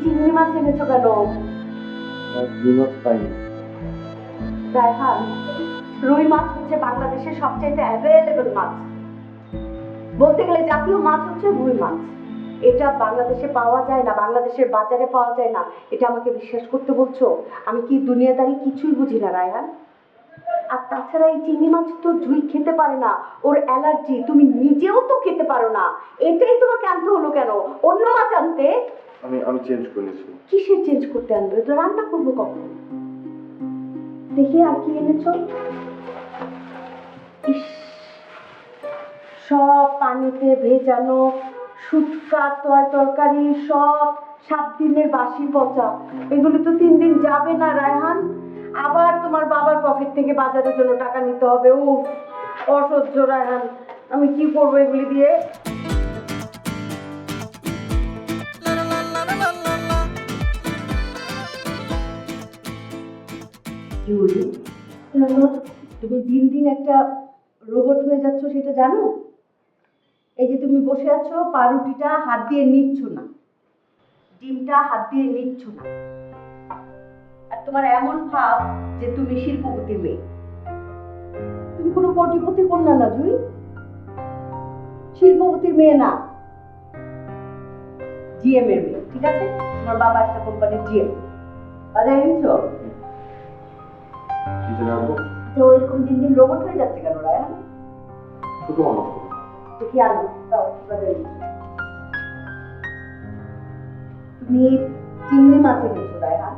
চিংড়ি মাছ এনেছো কেন? রুই মাছ পাইনি। রায়হান, রুই মাছ হচ্ছে বাংলাদেশের সবচাইতে অ্যাভেলেবল মাছ। বলতে গেলে জাতীয় মাছ হচ্ছে রুই মাছ। এটা বাংলাদেশে পাওয়া যায় না, বাংলাদেশের বাজারে পাওয়া যায় না। এটা আমাকে বিশ্বাস করতে বলছো? আমি কি দুনিয়াদারি কিছুই বুঝি না রায়হান। আর তাছাড়া এই চিংড়ি মাছ তো জুই খেতে পারে না, ওর অ্যালার্জি। তুমি নিজেও তো খেতে পারো না, এটাই তোমাকে আনতে হলো কেন? অন্য মাছ আনতে। আমি চেঞ্জ করে নিয়েছি। কিসের চেঞ্জ করতে আনবে? তো রান্না করবো কখন? দেখি আর কি এনেছো। ইস, সব পানিতে ভেজানো শুটকা তরকারি, সব 7 দিনের বাসি পচা। এগুলো তো 3 দিন যাবে না রায়হান। আবার তোমার বাবার পকেট থেকে বাজারের জন্য টাকা নিতে হবে। উফ, অসহ্য রায়হান। আমি কি করবো এগুলি দিয়ে? জুলি, তুমি দিন দিন একটা রোবট হয়ে যাচ্ছ, সেটা জানো? এই যে তুমি বসে আছো, পাউরুটিটা হাত দিয়ে নিচ্ছ না, ডিমটা হাত দিয়ে নিচ্ছ না, আর তোমার এমন ভাব যে তুমি শিল্পপতির মেয়ে। তুমি কোনো কোটিপতির কন্যা না জুই, শিল্পপতির মেয়ে না, জিএম এর মেয়ে। ঠিক আছে, তোমার বাবা একটা কোম্পানির জিএম। বাজারে নিচ্ছো কি জানাবো? তো এরকম দিন দিন রোবট হয়ে যাচ্ছে কেন রায়হান? শুধু আমার দেখি আনো দাও বাজারে নিচ্ছো। তুমি চিংড়ি মাছ এনেছো রায়হান,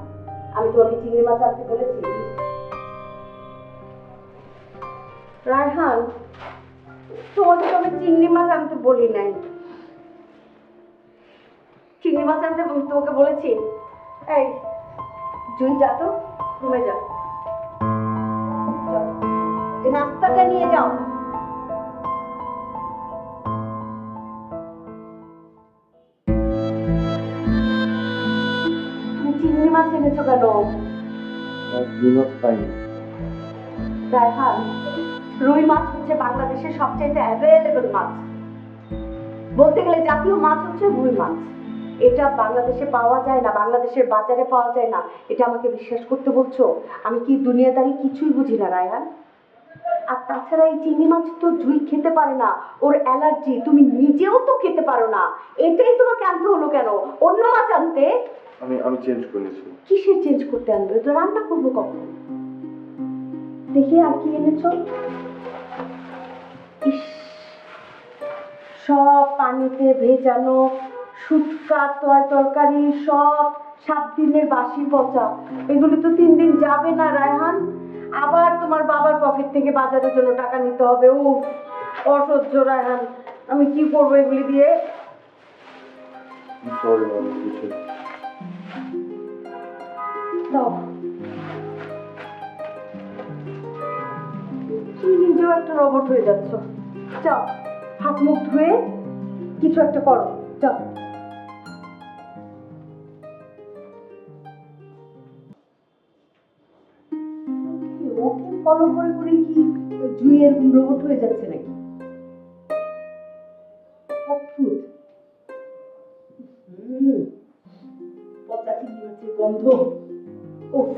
আমি তোমাকে চিংড়ি মাছ আনতে বলেছি? রায়হান, তোমাকে তো আমি চিংড়ি মাছ আনতে বলি নাই। চিংড়ি মাছ আনতে তোমাকে বলেছি? এই জুই, যা তো রুমে যাও, এই নাস্তাটা নিয়ে যাও। তুমি চিংড়ি মাছ এনেছো কেন? রুই মাছ পাইনি। রায়হান, রুই মাছ হচ্ছে বাংলাদেশের সবচাইতে অ্যাভেলেবল মাছ। বলতে গেলে জাতীয় মাছ হচ্ছে রুই মাছ। এটা বাংলাদেশে পাওয়া যায় না, বাংলাদেশের বাজারে পাওয়া যায় না। এটা আমাকে বিশ্বাস করতে বলছো? আমি কি দুনিয়াদারি কিছুই বুঝি না রায়হান। আর তাছাড়া এই চিংড়ি মাছ তো জুই খেতে পারে না, ওর অ্যালার্জি। তুমি নিজেও তো খেতে পারো না, এটাই তোমাকে আনতে হলো কেন? অন্য মাছ আনতে। আমি চেঞ্জ করে নিয়েছি। কিসের চেঞ্জ করতে আনবে? তো রান্না করবো কখন? দেখি আর কি এনেছো। ইস, সব পানিতে ভেজানো শুটকা তরকারি, সব 7 দিনের বাসি পচা। এগুলো তো 3 দিন যাবে না রায়হান। আবার তোমার বাবার পকেট থেকে বাজারের জন্য টাকা নিতে হবে। উফ, অসহ্য রায়হান। আমি কি করবো এগুলি দিয়ে? সরি আমি কিছু। দাও, তুমি নিজেও একটা রোবট হয়ে যাচ্ছ। যাও, হাত মুখ ধুয়ে কিছু একটা করো, যাও। ওকে ফলো করে করে কি জুইয়ের রোবট হয়ে যাচ্ছে নাকি? অদ্ভুত। পচা চিংড়ি মাছের গন্ধ। উফ।